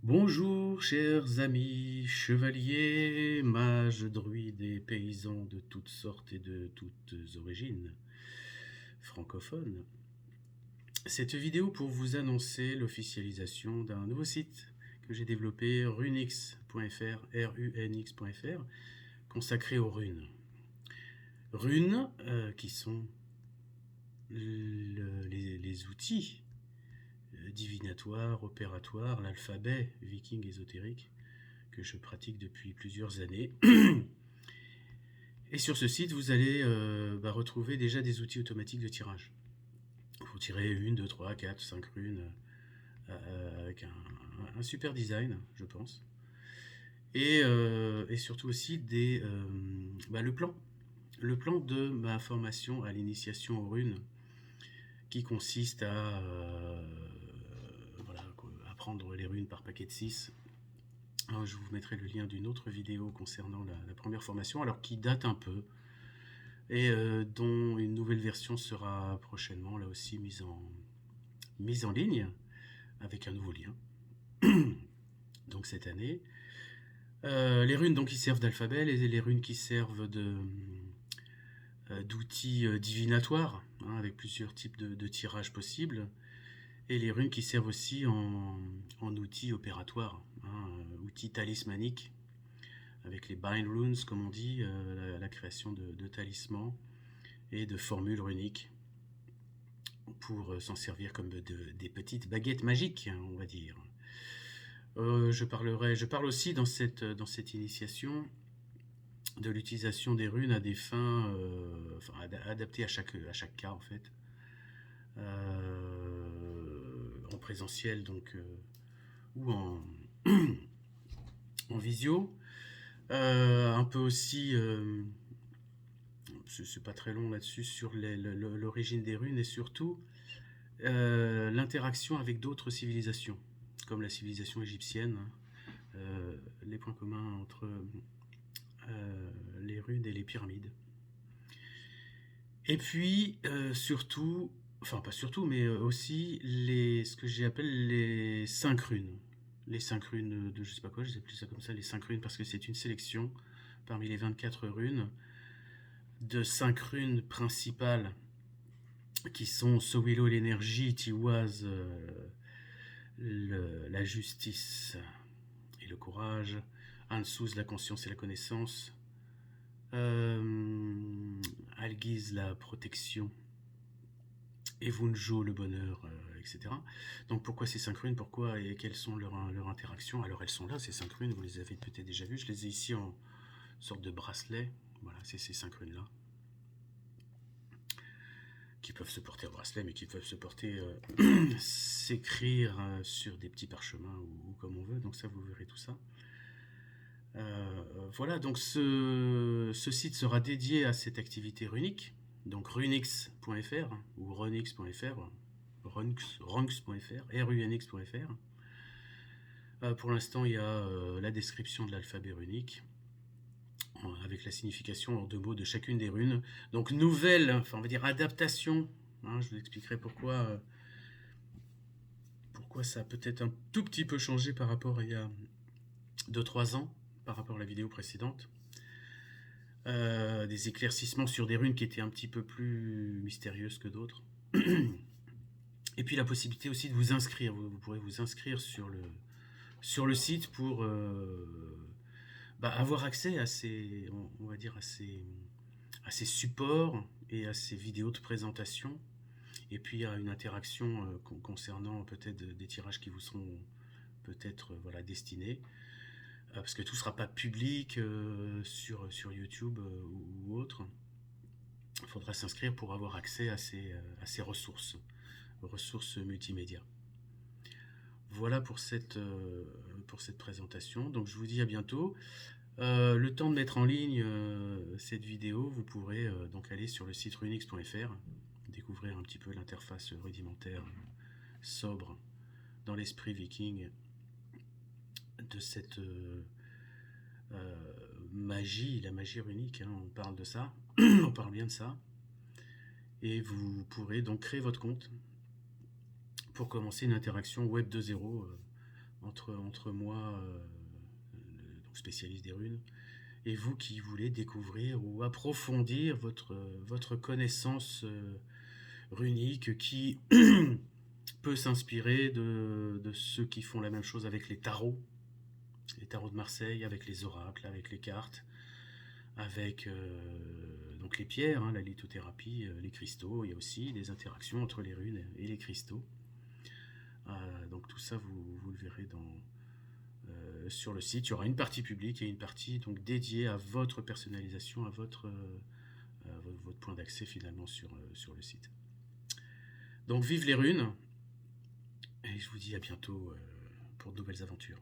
Bonjour, chers amis, chevaliers, mages, druides et paysans de toutes sortes et de toutes origines francophones. Cette vidéo pour vous annoncer l'officialisation d'un nouveau site que j'ai développé, runix.fr, runx.fr, consacré aux runes. Runes qui sont les outils divinatoires, opératoires, l'alphabet viking ésotérique que je pratique depuis plusieurs années. Et sur ce site, vous allez retrouver déjà des outils automatiques de tirage. Vous tirez 1, 2, 3, 4, 5 runes avec un super design, je pense. Et surtout aussi le plan. Le plan de ma formation à l'initiation aux runes qui consiste à apprendre les runes par paquet de 6. Alors, je vous mettrai le lien d'une autre vidéo concernant la première formation, alors qui date un peu, et dont une nouvelle version sera prochainement là aussi mise en ligne, avec un nouveau lien, donc cette année. Les runes donc qui servent d'alphabet, les runes qui servent d'outils divinatoires, hein, avec plusieurs types de tirages possibles, et les runes qui servent aussi en outils opératoires, hein, outils talismaniques, avec les bind runes, comme on dit, la création de talismans et de formules runiques pour s'en servir comme des petites baguettes magiques, hein, on va dire. Je parle aussi dans cette initiation de l'utilisation des runes à des fins adaptées à chaque cas en fait. En présentiel donc ou en visio. Un peu aussi, c'est pas très long là-dessus, sur l'origine des runes et surtout l'interaction avec d'autres civilisations, comme la civilisation égyptienne, les points communs entre les runes et les pyramides. Et puis, surtout, enfin pas surtout, mais aussi ce que j'appelle les 5 runes. Les 5 runes de je sais pas quoi, je sais plus ça comme ça, les 5 runes, parce que c'est une sélection parmi les 24 runes de 5 runes principales qui sont Sowilo l'énergie, Tiwaz la justice et le courage, Ansuz la conscience et la connaissance, Algiz la protection, et Vunjo le bonheur, etc. Donc pourquoi ces 5 runes, pourquoi et quelles sont leurs interactions? Alors elles sont là, ces 5 runes, vous les avez peut-être déjà vues, je les ai ici en sorte de bracelet, voilà, c'est ces 5 runes là, qui peuvent se porter au bracelet, mais qui peuvent se porter, s'écrire sur des petits parchemins ou comme on veut, donc ça vous verrez tout ça. Voilà, donc ce site sera dédié à cette activité runique, donc runix.fr ou runx.fr, runx.fr, runx.fr. Pour l'instant, il y a la description de l'alphabet runique avec la signification en 2 mots de chacune des runes. Donc nouvelle, enfin on va dire adaptation, hein, je vous expliquerai pourquoi ça a peut-être un tout petit peu changé par rapport à il y a 2-3 ans, par rapport à la vidéo précédente. Des éclaircissements sur des runes qui étaient un petit peu plus mystérieuses que d'autres. Et puis la possibilité aussi de vous inscrire. Vous pourrez vous inscrire sur le site pour avoir accès à ces, on va dire à ces supports et à ces vidéos de présentation. Et puis à une interaction concernant peut-être des tirages qui vous seront peut-être destinés. Parce que tout ne sera pas public sur YouTube ou autre. Il faudra s'inscrire pour avoir accès à ces ressources multimédia. Voilà pour cette présentation. Donc je vous dis à bientôt. Le temps de mettre en ligne cette vidéo, vous pourrez donc aller sur le site runix.fr, découvrir un petit peu l'interface rudimentaire, sobre, dans l'esprit viking de cette magie, la magie runique, hein, on parle de ça, on parle bien de ça. Et vous pourrez donc créer votre compte pour commencer une interaction web 2.0 entre moi, donc spécialiste des runes, et vous qui voulez découvrir ou approfondir votre connaissance runique qui peut s'inspirer de ceux qui font la même chose avec les tarots de Marseille, avec les oracles, avec les cartes, avec donc les pierres, hein, la lithothérapie, les cristaux. Il y a aussi des interactions entre les runes et les cristaux. Donc tout ça, vous le verrez sur le site. Il y aura une partie publique et une partie donc dédiée à votre personnalisation, à votre point d'accès finalement sur le site. Donc vive les runes, et je vous dis à bientôt pour de nouvelles aventures.